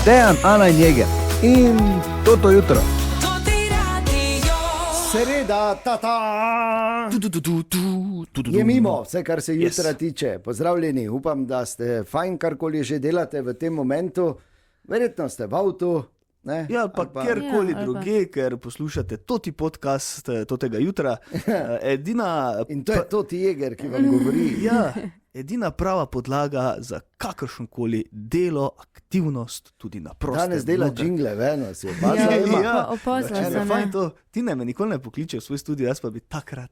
Dejan, Ana in Jeger. In to jutro. Sreda, je mimo, vse kar se jutra tiče. Pozdravljeni, upam, da ste fajn, karkoli že delate v tem momentu. Verjetno ste v avtu. Ne? Ja, pa kjerkoli druge, ker poslušate toti podcast totega jutra. In to je Toti Jeger, ki vam govori. Ja, edina prava podlaga za kakršnokoli delo, aktivnost, tudi na prostem. Danes dela džingle, veno si opazila sem. Fajn to, ti me nikoli ne pokliče v svoj studio, jaz pa bi takrat.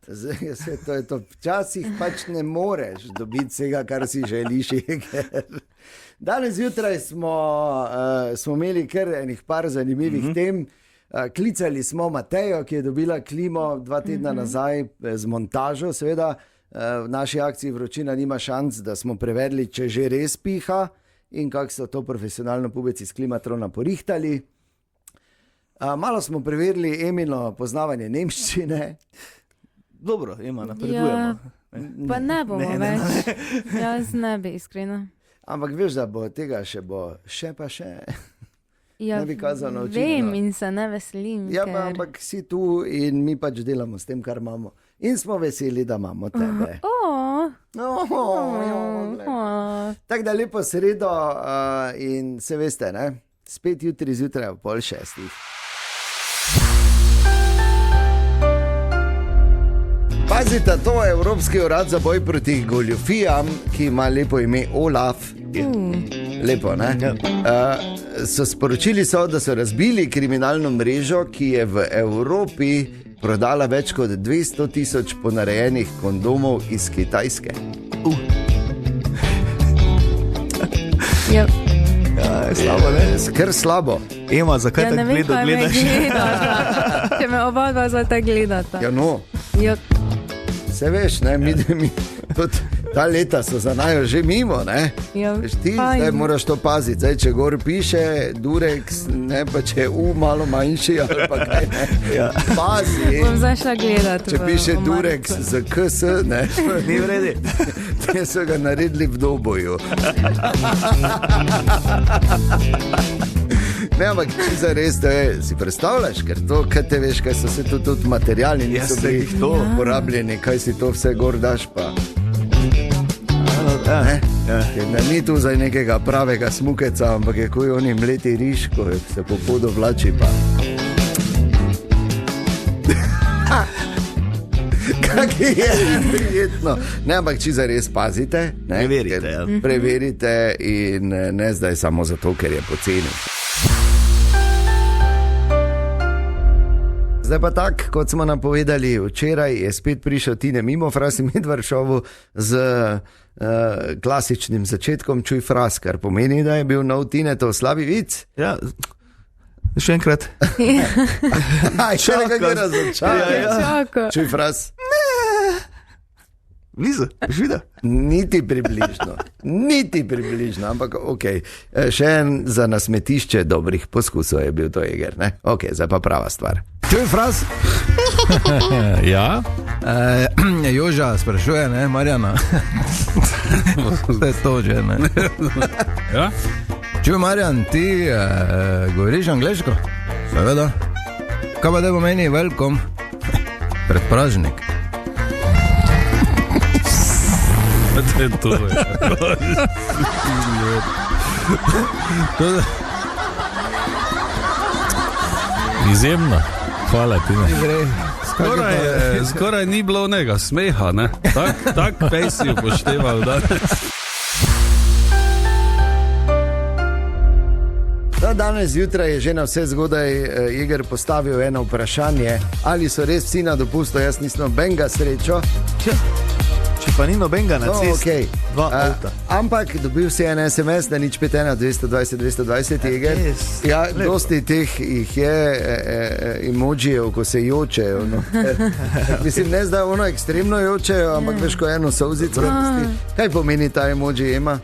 To je to, včasih pač ne moreš dobiti vsega, kar si želiš, Jeger. Danes zjutraj smo imeli kar enih par zanimivih tem. Klicali smo Matejo, ki je dobila klimo 2 tedna nazaj z montažo, seveda. V naši akciji Vročina nima šanc, da smo prevedli, če že res piha in kako so to profesionalno pubeci s Klimatrona porihtali. Malo smo preverili Emino poznavanje nemščine. Dobro, Ema, napredujemo. Ja, pa ne bomo več. Jaz ne bi, iskreno. Ampak veš, da bo tega še pa še. Ja, ne bi kazal naučiti. Vem in se ne veselim. Ja, ampak si tu in mi pač delamo s tem, kar imamo. In smo veseli, da imamo tebe. Tako da lepo sredo in se veste, ne? Spet jutri zjutraj ob 5:30. Pazite, to je Evropski urad za boj proti goljufijam, ki ima lepo ime OLAF. Lepo, ne? So sporočili, da so razbili kriminalno mrežo, ki je v Evropi prodala več kot 200,000 ponarejenih kondomov iz Kitajske. Ja, Slabo, ne? Kar slabo. Ema, zakaj tako gledaš? Če me oba dva zdaj tako gledata. Ja, no. Ja. Se veš, ne, mi ta leta so za najo že mimo, ne? Ja, ti zdaj moraš to paziti. Zdaj, če gor piše Durex, ne, pa če je malo manjši ali pa kaj, ne? Ja. Pazi. Bom zdaj šla gledati. Če piše Durex z KS, ne? Ni v redu. Te so ga naredili v Doboju. Ne, ampak za res, si predstavljaš, ker to, kaj te veš, kaj so se tudi materiali, niso bili uporabljeni, kaj si to vse gor daš pa. Ni tu za nekega pravega smukeca, ampak je koji oni mleti riž, ko se po podu vlači pa. Kak je prijetno. Ne, ampak če za res pazite, ne, preverite in ne zdaj samo zato, ker je poceni. Zdaj pa tak, kot smo napovedali včeraj, je spet prišel Tine mimo Frasi Medvaršovu z klasičnim začetkom Čuj fras, kar pomeni, da je bil nov Tine to slabi vic. Ja, še enkrat. Še nekaj razočaran. Čuj fras. Blizu, žida. Niti približno, ampak okej. Še en za nasmetišče dobrih poskusov je bil to Jeger, ne? Okej, zdaj pa prava stvar. Čuj fras. Ja. Joža sprašuje, ne, Marjana. Vse to že, ne. Ja. Čuj, Marjan, ti govoriš angleško? Seveda. Kaj pa da pomeni welcome? Predpražnik. To je to. Izjemno. Hvala ti. Skoraj ni bilo onega smeha, ne? Tak pej si upošteval danes. Danes zjutraj je že na vse zgodaj Jeger postavil eno vprašanje, ali so res vsi na dopustu. Jaz nisem nobenega srečo. Če pa ni nobenega na cesti, dva avta. Ampak dobil si en SMS, da nič 512 220 Jeger. Ja, dosti teh jih je emojijev, ko se jočejo. No. Mislim, ne zdaj ono ekstremno jočejo, ampak veš, ko eno solzico. Kaj pomeni ta emoji, Ema?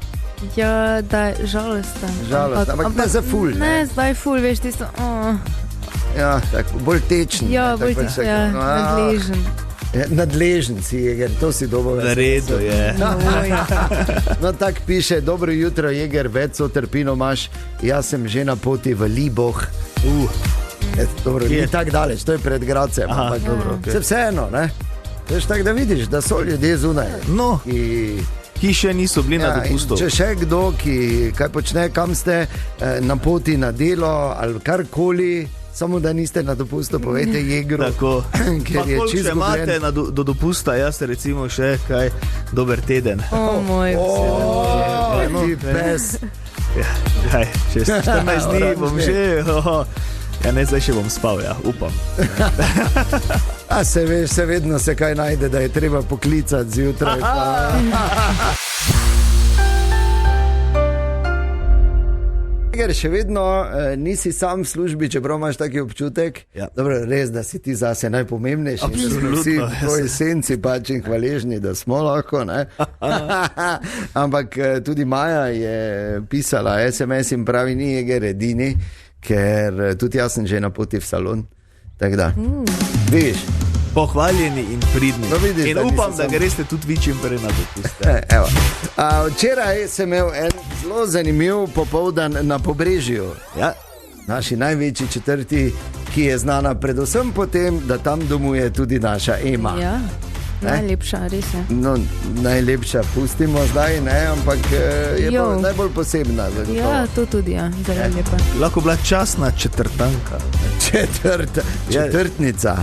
Ja, da je žalosten. Ampak ne za ful. Ne, zdaj ful, veš, tisto. Ja, tako, bolj tečen. Ja, bolj tečen, ja, nadležen. Nadležen si, Jeger, to si dobro Na redu je. No, tako piše, dobro jutro, Jeger, več sotrpino imaš, jaz sem že na poti v Liboh. Dobro, ni tako daleč, to je pred Gradcem. Se vseeno, ne? Veš tako, da vidiš, da so ljudje zunaj. No, ki še niso bili na dopustu. Če še kdo, ki kaj počne, kam ste na poti na delo ali karkoli, samo da niste na dopustu, povejte Jegru. Tako. Ker je čisto imate do dopusta, jaz recimo še kaj dober teden. Moj ti pes. Ja, čez 14 dni bom že... Ja, ne, zdaj še bom spal, ja, upam. A se veš, se vedno se kaj najde, da je treba poklicati zjutraj. Ker še vedno nisi sam v službi, čeprav imaš taki občutek. Ja. Dobro, res, da si ti zase najpomembnejši. Absolutno. Vsi tvoji senci pač in hvaležni, da smo lahko, ne? Ampak tudi Maja je pisala SMS in pravi, ni Jeger edini, ker tudi jaz sem že na poti v salon. Tako da, vidiš. Pohvaljeni in pridni. No, vidiš, in upam, da greste tudi vi čim prej na dopust. Včeraj sem imel en zelo zanimiv popoldan na Pobrežju. Ja. Naši največji četrti, ki je znana predvsem po tem, da tam domuje tudi naša Ema. Ja, najlepša, res je. No, najlepša pustimo zdaj, ne, ampak je pa najbolj posebna. Ja, to tudi, ja, zelo lepa. Lahko bila častna četrtanka. Četrtnica.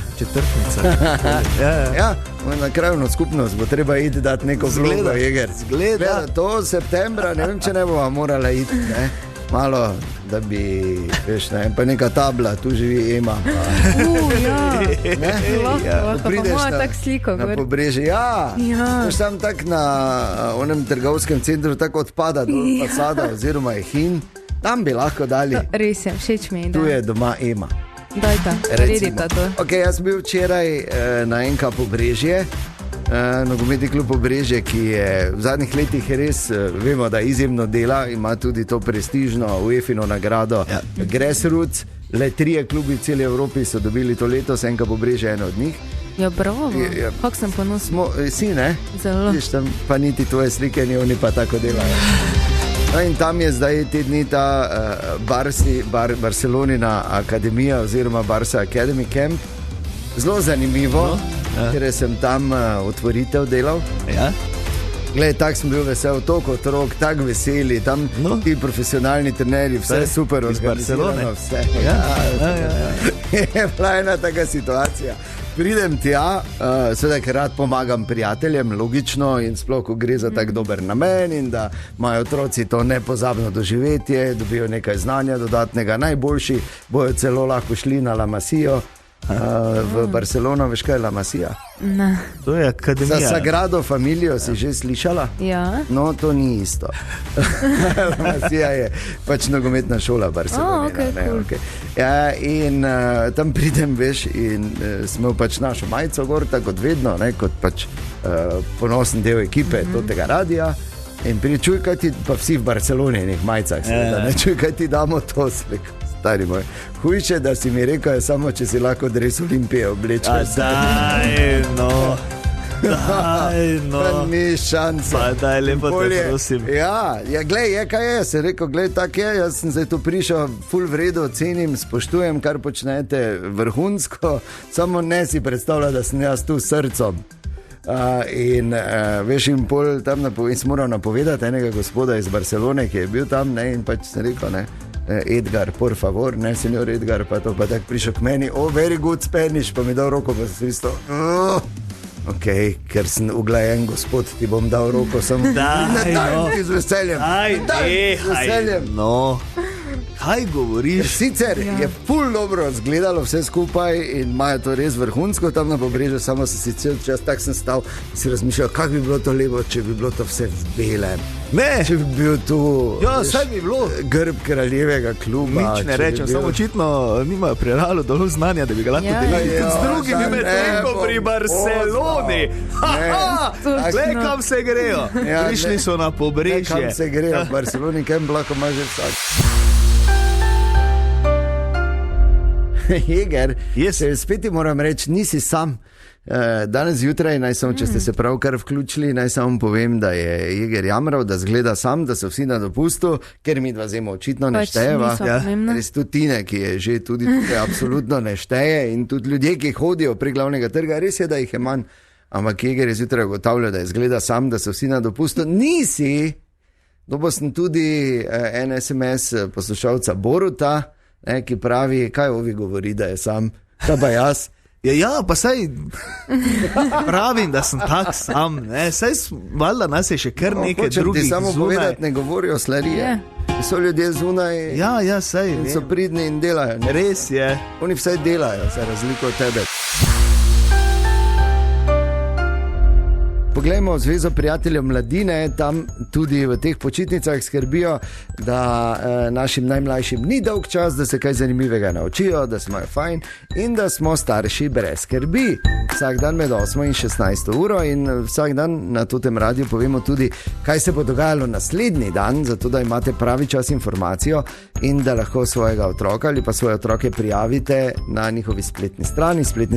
Ja, na krajno skupnost bo treba iti dati neko vlogo, Jeger. Zgleda. To septembra, ne vem, če ne bova morala iti, ne. Malo, da bi, veš, ne, pa neka tabla, tu živi Ema. Lahko, pa moja tak sliko. Na Pobrežju, ja. Veš, tam tak na onem trgovskem centru tako odpada dol fasada oziroma je hin. Tam bi lahko dali. Res je, všeč mi je. Tu je doma Ema. Dajta, redita to. Ok, jaz bil včeraj na NK Pobrežje, nogometni klub Pobrežje, ki je v zadnjih letih res, vemo, da izjemno dela, ima tudi to prestižno UEFA-ino nagrado Grassroots. Le 3 klubi v celi Evropi so dobili to letos, NK Pobrežje je eno od njih. Ja, bravo, kako sem ponosna. Si, ne? Zelo. Viš, tam pa niti tvoje slike, ni oni pa tako delajo. No, in tam je zdaj te dni ta Barcelonina akademija oziroma Barca Academy Camp. Zelo zanimivo, ker sem tam otvoritev delal. Ja. Glej, tak sem bil vesel, toliko otrok, tak veseli, tam ti profesionalni trenerji, vse super organizirano, vse. Je bila ena taka situacija. Pridem tja, seveda, ker rad pomagam prijateljem, logično, in sploh, ko gre za tak dober namen in da imajo otroci to nepozabno doživetje, dobijo nekaj znanja dodatnega, najboljši bojo celo lahko šli na La Masio v Barcelono, veš kaj je La Masija? Ne. To je akademija. Za Sagrado Familijo si že slišala? Ja. No, to ni isto. La Masija je pač nogometna šola Barcelona. Okay. Ja, in tam pridem, veš, in smo pač našo majico gor, tako kot vedno, ne, kot pač ponosen del ekipe tega radija. In pričuj, kaj ti, pa vsi v Barceloni nek majicah, ne čuj, kaj ti damo to sliko. Stari moj, hujše, da si mi rekel, je samo, če si lahko dres Olimpije oblečeš. Daj, no. Pa ni šanse. Pa daj, lepo te prosim. Ja, glej, kaj je, sem rekel, glej, tak je, jaz sem zdaj tu prišel, ful vredo, cenim, spoštujem, kar počnete vrhunsko, samo ne si predstavlja, da sem jaz tu s srcom. Veš, in pol tam sem moral napovedati enega gospoda iz Barcelone, ki je bil tam, ne, in pač sem rekel, ne, Edgar, por favor, ne, senjor Edgar, pa to pa tako prišel k meni, very good Spanish, pa mi dal roko, pa sem isto, ok, ker sem uglajen gospod, ti bom dal roko, samo z veseljem. Z veseljem. No. Kaj govoriš? Sicer je ful dobro zgledalo vse skupaj in imajo to res vrhunsko tam na Pobrežju, samo se sicer čas tak sem stal in si razmišljal, kako bi bilo to lepo, če bi bilo to vse v belem. Ne! Če bi bil tu saj bi bilo grb kraljevega kluba. Nič ne rečem, samo očitno nimajo preralo dovolj znanja, da bi ga lahko delali z drugimi medtem pri Barceloni. Glej, kam se grejo. Prišli so na Pobrežje. Kam se grejo v Barceloni, kam lahko ima že vsak. Jeger, spet ti moram reči, nisi sam. Danes zjutraj, če ste se pravkar vključili, naj samo povem, da je Jeger jamral, da zgleda sam, da so vsi na dopustu, ker mi dva zemo očitno ne štejeva. Res tudi Tine, ki je že tudi tukaj absolutno ne šteje in tudi ljudje, ki hodijo pri glavnega trga, res je, da jih je manj. Ampak Jeger je zjutraj ugotavljal, da je zgleda sam, da so vsi na dopustu. Nisi! Dobil sem tudi en SMS poslušalca Boruta, ki pravi, kaj ovi govori, da je sam, da pa jaz. Ja, pa saj pravim, da sem tak sam, ne, saj valjda nas je še kar nekaj drugih ti samo zunaj. Povedati, ne govorijo slarije. So ljudje zunaj saj, in so pridni in delajo. Ne? Res je. Oni vsaj delajo, za razliko od tebe. Poglejmo Zvezo prijateljev mladine, tam tudi v teh počitnicah skrbijo, da našim najmlajšim ni dolg čas, da se kaj zanimivega naučijo, da smo fajn in da smo starši brez skrbi. Vsak dan med 8 in 16 uro in vsak dan na tem radiju povemo tudi, kaj se bo dogajalo naslednji dan, zato da imate pravi čas informacijo in da lahko svojega otroka ali pa svoje otroke prijavite na njihovi spletni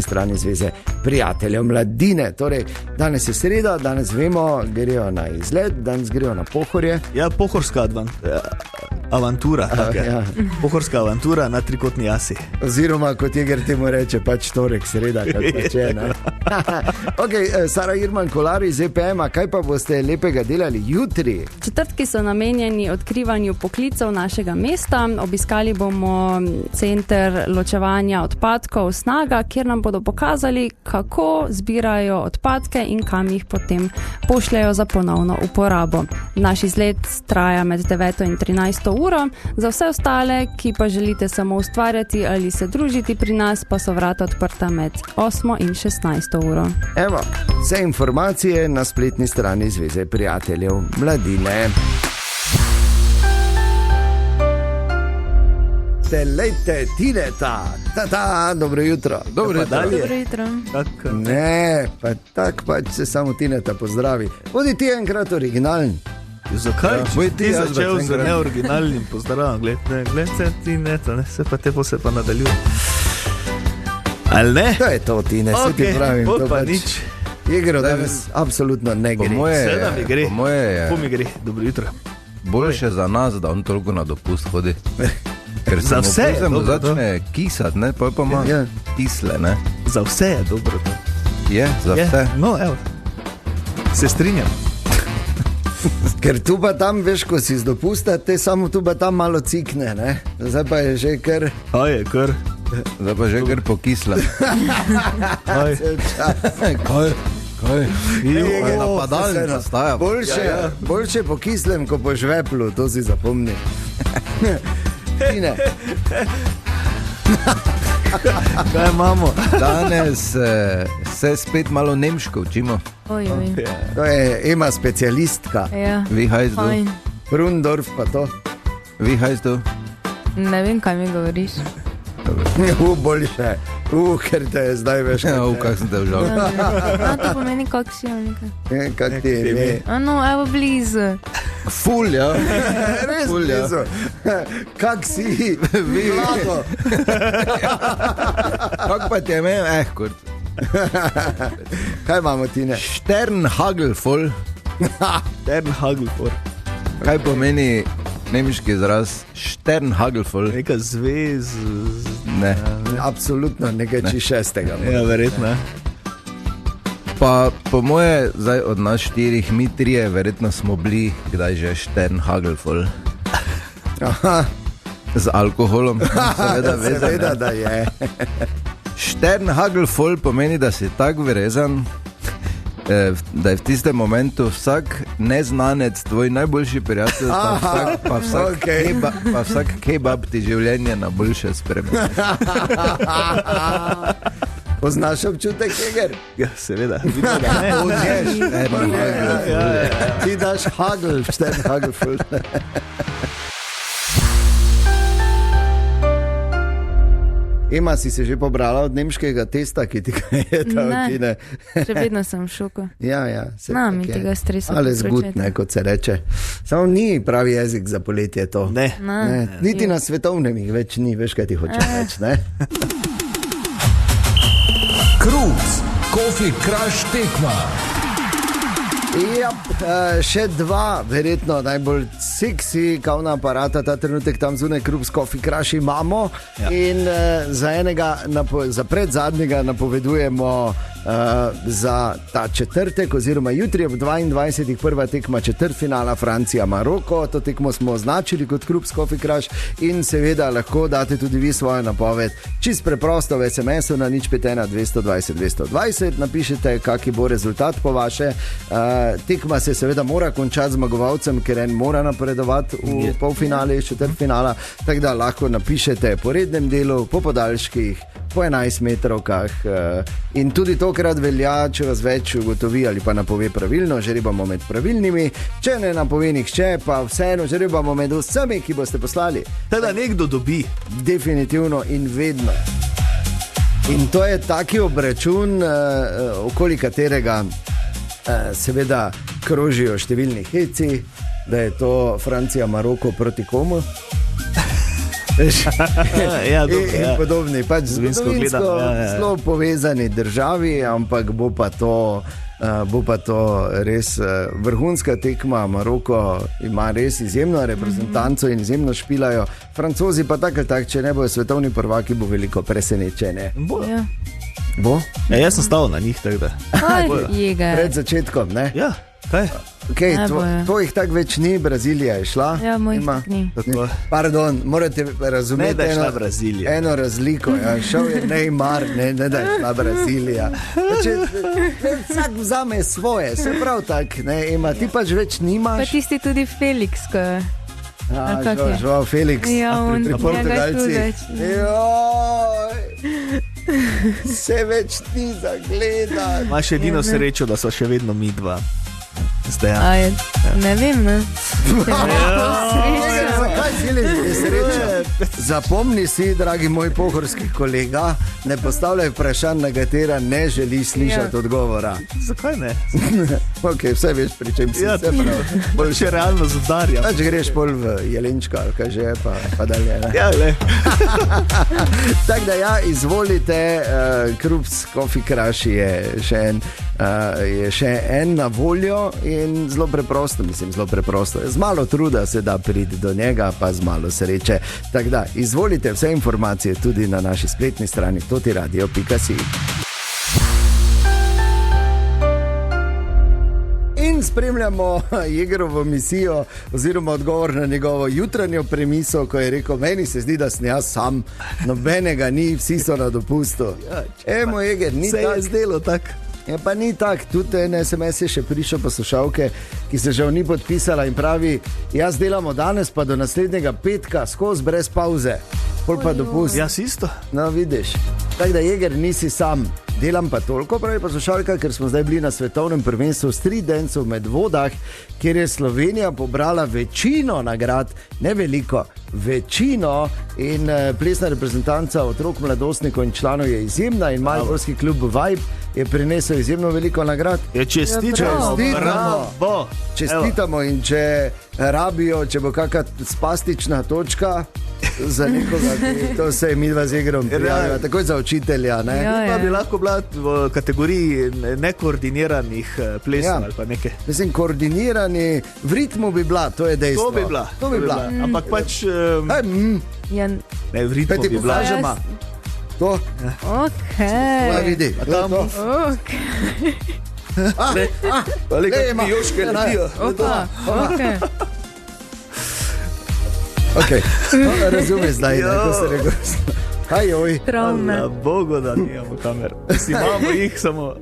strani Zveze prijateljev mladine. Torej, danes je sreda, danes vemo, grejo na izlet, danes grejo na Pohorje. Ja, pohorska avantura. Pohorska avantura na trikotni jasi. Oziroma, kot Jeger temu reče, pač torek, sreda, kot pače. Ok, Sara Irman Kolar iz EPM-a, kaj pa boste lepega delali jutri? Četrtki so namenjeni odkrivanju poklicev našega mesta. Obiskali bomo center ločevanja odpadkov Snaga, kjer nam bodo pokazali, kako zbirajo odpadke in kam jih potem pošljajo za ponovno uporabo. Naš izlet traja med 9 in 13 uro. Za vse ostale, ki pa želite samo ustvarjati ali se družiti pri nas, pa so vrata odprta med 8 in 16 uro. Evo, vse informacije na spletni strani Zveze prijateljev mladine. Lejte, Tineta, dobro jutro. Dobro jutro. Ne, pa tak pač se samo Tineta pozdravi. Bodi ti enkrat originalen. Zakaj? Boj ti začel z neoriginalnim pozdravom, gled se Tineta, se pa te se pa nadaljuje. Ali ne? To je to, Tine, se ti pravim. To pa pač nič. Igro danes absolutno ne gre. Seveda mi gre. Po moje je. Po mi gre. Dobro jutro. Boljše za nas, da on toliko na dopust hodi. Ker za vse je dobro začne kisati, ne? Pa ima kisle, ne? Za vse je dobro to. Je, za vse. No, evo. Se strinjam. Ker tu pa tam, veš, ko si z dopusta, te samo tu pa tam malo cikne, ne? Zdaj pa je že kar... Je kar... Zdaj pa že kar pokisla. Kaj? Napadalni nastaja. Boljše po kislem, ko po žveplu, to si zapomni. Tine. Kaj imamo? Danes se spet malo nemško učimo. To je Ema specialistka. Ja, Vi heißt du? fajn. Brundorf pa to. Vi heißt du? Ne vem, kaj mi govoriš. Boljše. Ker te je zdaj veš. Kak sem te užal. To pomeni, kak si jo nekaj. Kak ti je ime? No, evo blizu. Ful, ja. Res blizu. Kak si? Vlado. Kak pa ti je ime? Kurt. Kaj imamo, Tine? Sternhagelvoll. Sternhagelvoll. Kaj pomeni nemški izraz Sternhagelvoll? Neka zvez... Ne. Absolutno nekaj čišestega. Ja, verjetno. Pa po moje, zdaj od nas 4, mi 3, verjetno smo bili kdaj že Sternhagelvoll. Aha. Z alkoholom. Seveda, da je. Sternhagelvoll pomeni, da si tak vrezan, da je v tistem momentu vsak neznanec tvoj najboljši prijatelj, pa vsak kebab ti življenje na boljše spremlja. Poznaš občutek, Jeger? Ja, seveda. Ti daš hagel, Sternhagelvoll. Ema, si se že pobrala od nemškega testa, ki ti ga je dal? Ne, še vedno sem v šoku. Ja. Mi tega stresa. Ale zgud, ne, kot se reče. Samo ni pravi jezik za poletje to. Ne. Niti na svetovnem jih več ni, veš, kaj ti hoče reči, ne? Kruz Coffee Crush tekma. Ja, še dva, verjetno najbolj seksi kavna aparata ta trenutek tam zunaj, Krups Coffee Crush imamo. Ja. In za predzadnjega napovedujemo za ta četrtek, oziroma jutri ob 22. prva tekma četrtfinala Francija-Maroko. To tekmo smo označili kot Krups Coffee Crush in seveda lahko date tudi vi svojo napoved. Čist preprosto v SMS-u na 051 220 220 napišete, kaki bo rezultat po vaše. Tekma se seveda mora končati zmagovalcem, ker en mora napredovati v polfinale, četrtfinala, tako da lahko napišete po rednem delu, po podaljških, po 11 metrovkah in tudi tokrat velja, če vas več ugotovi ali pa napove pravilno, žrebamo med pravilnimi, če ne napove nihče, pa vseeno žrebamo med vsemi, ki boste poslali. Teda nekdo dobi. Definitivno in vedno. In to je taki obračun, okoli katerega seveda krožijo številni heci, da je to Francija-Maroko proti komu. In podobni, pač zgodovinsko zelo povezani državi, ampak bo pa to res vrhunska tekma. Maroko ima res izjemno reprezentanco in izjemno špilajo. Francozi pa tako ali tako, če ne bojo svetovni prvaki, bo veliko presenečenje. Bo? Ja, jaz sem stal na njih, tako da. Pred začetkom, ne? Ja, kaj? Okay, to jih tako več ni, Brazilija je šla. Ja, moj ni. Pardon, morate razumeti ne, da je šla Brazilija. Eno razliko. Ja. Šel je Neymar, ne da je šla Brazilija. Vsak vzame svoje, se prav tak, ne, ima, ti pač več nimaš. Pa tisti tudi Felix, ko je. Žal Felix. Ja, on njega tudi. Se več ni zagledati. Imaš edino srečo, da so še vedno mi dva. Zdaj, ne vem, ne. Zakaj si sreča? Zapomni si, dragi moj pohorski kolega, ne postavljaj vprašanj, na katera ne želi slišati odgovora. Zakaj ne? Ok, vse veš, pri čem si se prav. Bolj še realno zadarjam. Pač greš pol v Jelenčka, ali kaj že je, pa dalje. Ne? Ja, le. Tako da ja, izvolite, Krups Coffee Crush je še en na voljo in zelo preprosto, z malo truda se da priti do njega, pa z malo sreče. Tako da, izvolite vse informacije tudi na naši spletni strani totiradio.si. In spremljamo Jegerovo misijo oziroma odgovor na njegovo jutranjo premiso, ko je rekel, meni se zdi, da sem jaz sam, nobenega ni, vsi so na dopustu. Emo Jeger, ni tako. Se je zdelo tako. Ja, pa ni tako, tudi en SMS je še prišel poslušalke, ki se žal ni podpisala in pravi, jaz delamo danes pa do naslednjega petka skozi brez pauze, pol pa dopust. Jaz isto. No, vidiš. Tako da Jeger, nisi sam. Delam pa toliko, pravi poslušalka, ker smo zdaj bili na svetovnem prvenstvu street dancev med vodah, kjer je Slovenija pobrala večino nagrad, ne veliko, večino, in plesna reprezentanca otrok, mladostnikov in članov je izjemna in mariborski klub Vibe je prinesel izjemno veliko nagrad. Čestitamo in če rabijo, če bo kakšna spastična točka za nekoga, to se je midva z Jegerom prijavila, takoj za učitelja. Ne? Pa bi lahko bila v kategoriji nekoordiniranih plesov ali pa nekaj. Mislim, koordinirani v ritmu bi bila, to je dejstvo. To bi bila. Ampak pač... Ne, v ritmu bi bila. To? Okej. Pa vidi, to? Okej. Lej, mi joške letijo. Okej. Ok, razumeš zdaj, ko se rekel. Hajoj. Travme. Na Bogu, da nimamo kamer. Imamo jih, samo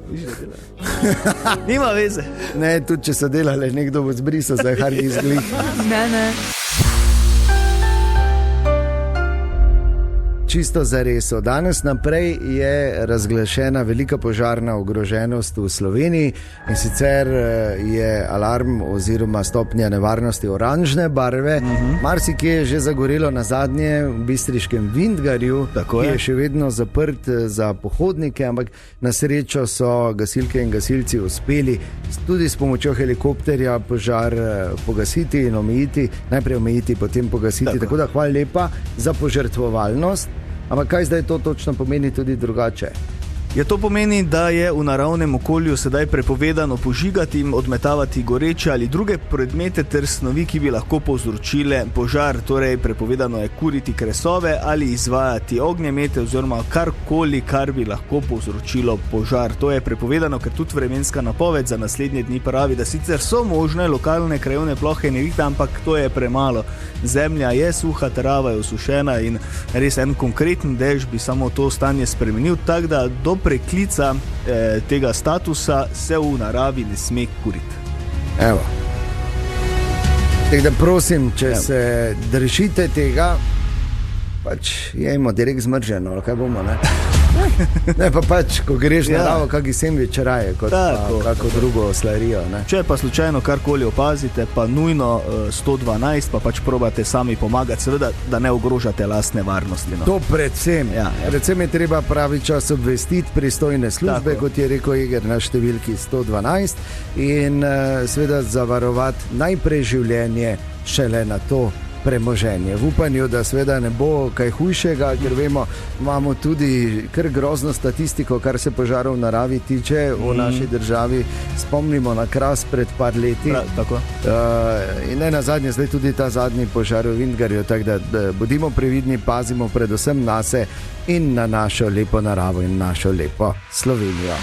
nima veze. Ne, tudi če so delali, nekdo bo zbrisal za Hardy izglih. Ne. Čisto zares. Od danes naprej je razglašena velika požarna ogroženost v Sloveniji in sicer je alarm oziroma stopnja nevarnosti oranžne barve. Marsikje je že zagorelo, na zadnje v bistriškem Vintgarju, ki je še vedno zaprt za pohodnike, ampak na srečo so gasilke in gasilci uspeli tudi s pomočjo helikopterja požar pogasiti in omejiti, najprej omejiti, potem pogasiti. Tako da hvala lepa za požrtvovalnost. Ampak kaj zdaj to točno pomeni tudi drugače? Ja, to pomeni, da je v naravnem okolju sedaj prepovedano požigati in odmetavati goreče ali druge predmete ter snovi, ki bi lahko povzročile požar. Torej, prepovedano je kuriti kresove ali izvajati ognjemete oziroma karkoli, kar bi lahko povzročilo požar. To je prepovedano, ker tudi vremenska napoved za naslednje dni pravi, da sicer so možne lokalne krajevne plohe nevihte, ampak to je premalo. Zemlja je suha, trava je osušena in res en konkreten dež bi samo to stanje spremenil, tako da do preklica tega statusa se v naravi ne sme kuriti. Evo. Tako da prosim, če se držite tega, pač jejmo direkt zmrženo, kaj bomo, ne? Ne, pa pač, ko greš naravo, kaki sendvič raje, kot kako drugo slarijo, ne? Če pa slučajno karkoli opazite, pa nujno 112, pa pač probate sami pomagati, seveda, da ne ogrožate lastne varnosti. No. To predvsem. Predvsem je treba pravi čas obvestiti pristojne službe, kot je rekel Eger, na številki 112 in seveda zavarovati najprej življenje, šele na to premoženje. V upanju, da seveda ne bo kaj hujšega, ker vemo, imamo tudi kar grozno statistiko, kar se požarov v naravi tiče v naši državi. Spomnimo na Kras pred par leti. Tako. In ne nazadnje, zdaj tudi ta zadnji požar v Vintgarju, tako da bodimo previdni, pazimo predvsem nase in na našo lepo naravo in našo lepo Slovenijo.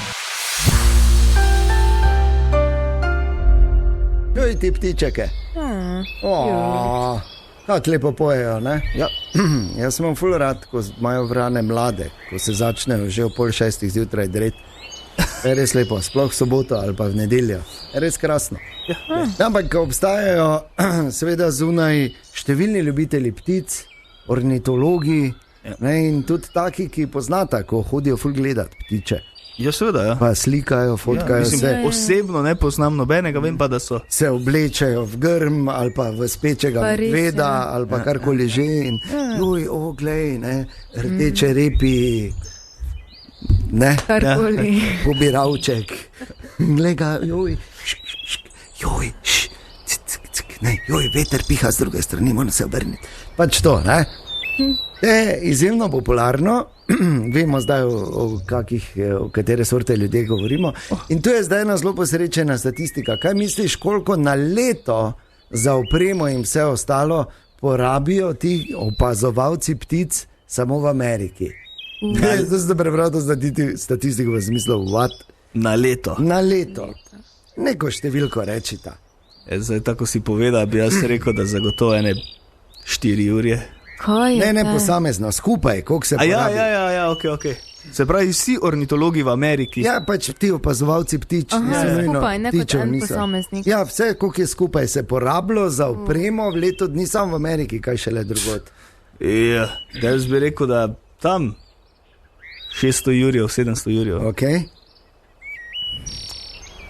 Joj, ti ptičeke. Kako lepo pojejo, ne? Ja. Jaz sem ful rad, ko imajo vrane mlade, ko se začnejo že ob 5:30 zjutraj dreti. Je res lepo, sploh v soboto ali pa v nedeljo. Je res krasno. Ampak, ko obstajajo seveda zunaj številni ljubitelji ptic, ornitologi, ne, in tudi taki, ki poznata, ko hodijo ful gledati ptiče. Ja, seveda, ja. Pa slikajo, fotkajo se. Osebno ne poznam nobenega, vem pa, da so. Se oblečajo v grm ali pa v spečega medveda ali pa karkoli že. In joj, glej, ne, rdeče repi, ne, karkoli. Pobiravček. Glej ga, joj, ne, veter piha z druge strani, moram se obrniti. Pač to, ne. Je izjemno popularno, vemo zdaj o katere sorte ljudje govorimo. In tu je zdaj ena zelo posrečena statistika. Kaj misliš, koliko na leto za opremo in vse ostalo porabijo ti opazovalci ptic samo v Ameriki? Zdaj sem prebral to statistiko v smislu what? Na leto. Na leto. Neko številko rečita. Zdaj, tako si povedal, bi jaz rekel, da zagotovo 4 ure. Ne, posamezno, skupaj, koliko se porabi. Ja, ok. Se pravi, vsi ornitologi v Ameriki. Ja, pač ti opazovalci ptič. Skupaj, ne kot en posameznik. Ja, vse, koliko je skupaj se porabilo za opremo v leto dni, samo v Ameriki, kaj šele drugod. Ja, da jaz bi rekel, da tam 600 jurjev, 700 jurjev. Ok.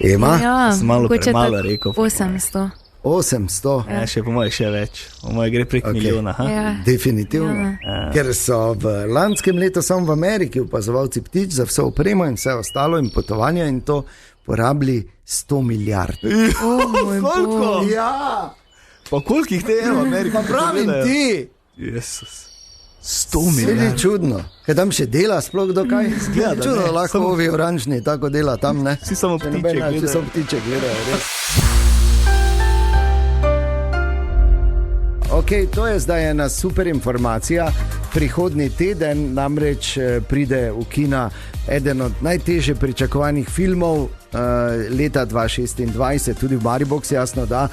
Ema? Ja, sem malo premalo rekel. 800. 800. Ja, še po moje še več. Po moje gre prek milijona. Ja. Definitivno. Ja. Ker so v lanskem letu samo v Ameriki opazovalci ptič za vse opremo in vse ostalo in potovanja in to porabili 100 milijard. Koliko? Ja. Pa koliko jih te je v Ameriki? Pa pravim ti. Jezus. 100 milijard. Sedi čudno. Kaj tam še dela sploh dokaj? Čudno, lahko ovi oranžni tako dela tam, ne? Vsi samo ptiče gledajo, res. Ok, to je zdaj ena super informacija. Prihodnji teden namreč pride v kina eden od najtežje pričakovanih filmov leta 2026, tudi v Mariboku, jasno, da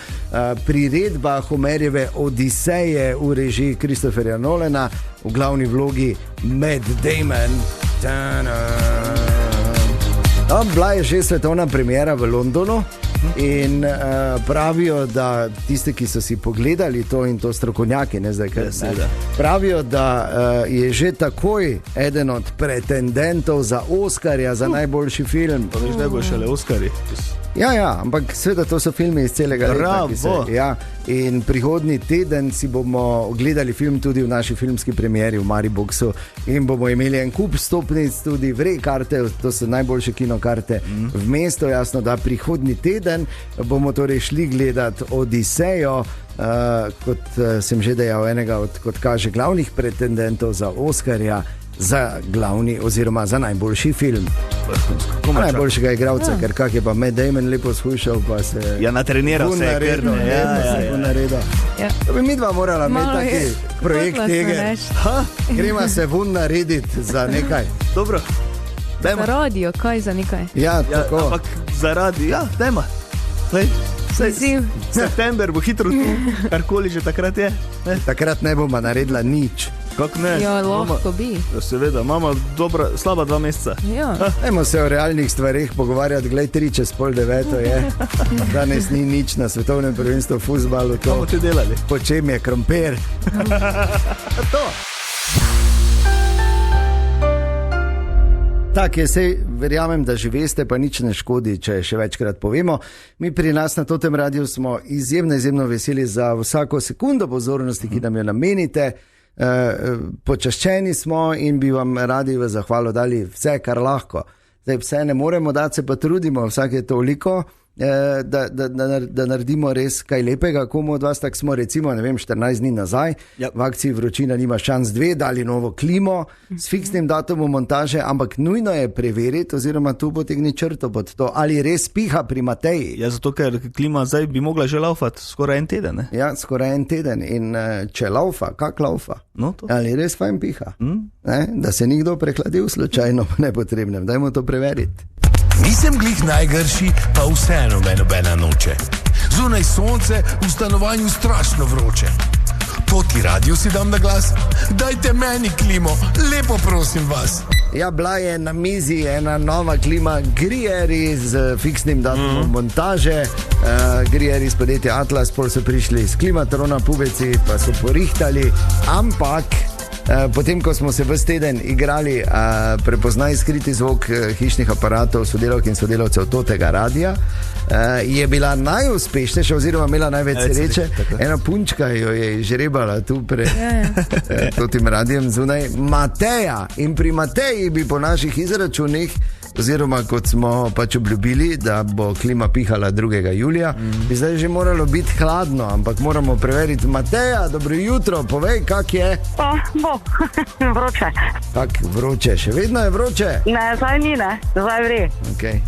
priredba Homerjeve Odiseje v režiji Christopherja Nolana, v glavni vlogi Matt Damon. Bila je že svetovna premiera v Londonu. In pravijo, da tisti, ki so si pogledali to in to strokovnjaki, ne zdaj, pravijo, da je že takoj eden od pretendentov za Oskarja, za najboljši film. Pa veš, najboljši šele Oskarji. Ja, ampak seveda to so filmi iz celega leta. Ja, in prihodnji teden si bomo ogledali film tudi v naši filmski premieri v Mariboku in bomo imeli en kup stopnic, tudi karte, to so najboljše kinokarte v mestu, jasno, da prihodnji teden bomo torej šli gledati Odisejo kot sem že dejal, enega od, kot kaže, glavnih pretendentov za Oskarja za glavni oziroma za najboljši film. Najboljšega igralca, ker kak je pa Matt Damon lepo shujšal, pa se je natreniral vse, naredil. To bi mi dva morala imeti taki projekt tega. Gremo se vun narediti za nekaj. Dobro. Za radio, kaj za nekaj? Ja, tako. Ampak zaradi, dajma. September bo hitro tu, karkoli že takrat je. Takrat ne bomo naredila nič. Kako ne? Ja, lahko bi. Seveda, imamo slaba 2 meseca. Dajmo se o realnih stvarih pogovarjati, glej, 8:45 je. Danes ni nič na svetovnem prvenstvu v fuzbalu. Kaj bomo te delali? Po čem je krompir? To. Tak je, sej verjamem, da že veste, pa nič ne škodi, če še večkrat povemo. Mi pri nas na Totem radiju smo izjemno veseli za vsako sekundo pozornosti, ki nam jo namenite. Počaščeni smo in bi vam radi v zahvalo dali vse, kar lahko. Zdaj vse ne moremo dati, se pa trudimo vsake toliko, da naredimo res kaj lepega. Komu od vas, tak smo recimo, 14 dni nazaj, v akciji Vročina nima šans 2, dali novo klimo s fiksnim datumom montaže, ampak nujno je preveriti oziroma tu potegni črto pod to, ali res piha pri Mateji. Ja, zato ker klima zdaj bi mogla že laufati skoraj 1 teden. Ne? Ja, skoraj 1 teden in če laufa, kak laufa? No, to. Ali res fajn piha? Da se nikdo prehladil slučajno nepotrebnem, dajmo to preveriti. Nisem glih najgrši, pa vseeno me nobena noče. Zunaj sonce, v stanovanju strašno vroče. Toti radio si dam na glas, dajte meni klimo, lepo prosim vas. Ja, bila je na mizi ena nova klima Grieri z fiksnim datumom montaže. Grieri iz podjetja Atlas, pol so prišli s klimatrona pubeci, pa so porihtali, ampak potem, ko smo se ves teden igrali prepoznaj skriti zvok hišnih aparatov, sodelavk in sodelavcev Totega radia, je bila najuspešnejša oziroma imela največ sreče. Ena punčka jo je žrebala tu pred Totim radijem zunaj, Mateja. In pri Mateji bi po naših izračunih, oziroma kot smo pač obljubili, da bo klima pihala 2. julija, bi zdaj že moralo biti hladno, ampak moramo preveriti. Mateja, dobro jutro, povej, kak je? Bo, vroče. Kak vroče, še vedno je vroče? Ne, zdaj ni, zdaj vri. Okay.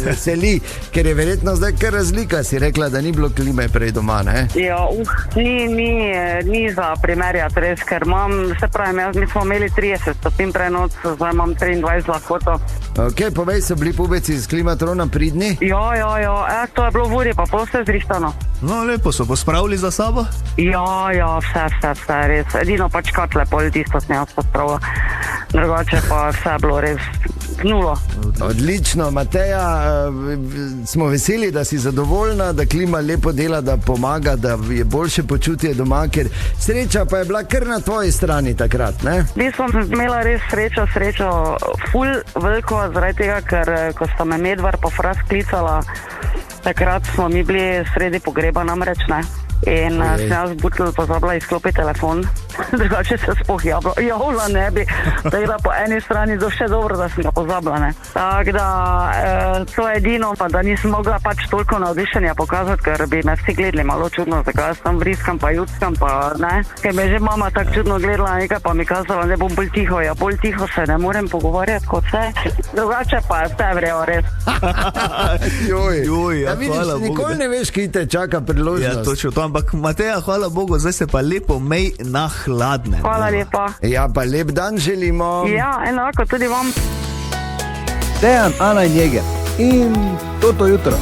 Veseli, ker je verjetno zdaj kar razlika, si rekla, da ni bilo klime prej doma, ne? Ja, ni za primerjati res, ker mi smo imeli 30 stopinj prej noč, zdaj imam 23 lahkoto. Ok, povej, so bili pubeci z klimatrona pridni? Ja, to je bilo v uri, pa pol vse zrihtano. No, lepo so pospravili za sabo? Ja, vse, res. Edino pač katle pol tisto sem jaz pospravila. Drugače pa vse bilo res nulo. Odlično, Mateja, smo veseli, da si zadovoljna, da klima lepo dela, da pomaga, da je boljše počutje doma, ker sreča pa je bila kar na tvoji strani takrat, ne? Mi smo imela res srečo ful veliko, zaradi tega, ker ko sta me Medvar pa Fras klicala, takrat smo mi bili sredi pogreba namreč, ne? In sem jaz pozabila izklopiti telefon, drugače se sploh javila ne bi, da po eni strani do še dobro, da sem ga pozabila, ne. Tako da to je edino, pa da nisem mogla pač toliko navdišenja pokazati, ker bi me vsi gledali malo čudno, zakaj jaz tam vriskam pa jutskam pa ne, ker me že mama tako čudno gledala nekaj, pa mi kazala, ne bom bolj tiho se ne morem pogovarjati kot vse, drugače pa vse vrejo res. Ja, vidiš, nikoli ne veš, ki te čaka priložnost. Ja, točno to. Ampak Mateja, hvala Bogu, zdaj se pa lepo mej na hladnem. Hvala lepa. Ja, pa lep dan želimo. Ja, enako tudi vam. Dejan, Ana in Jeger in Toto jutro.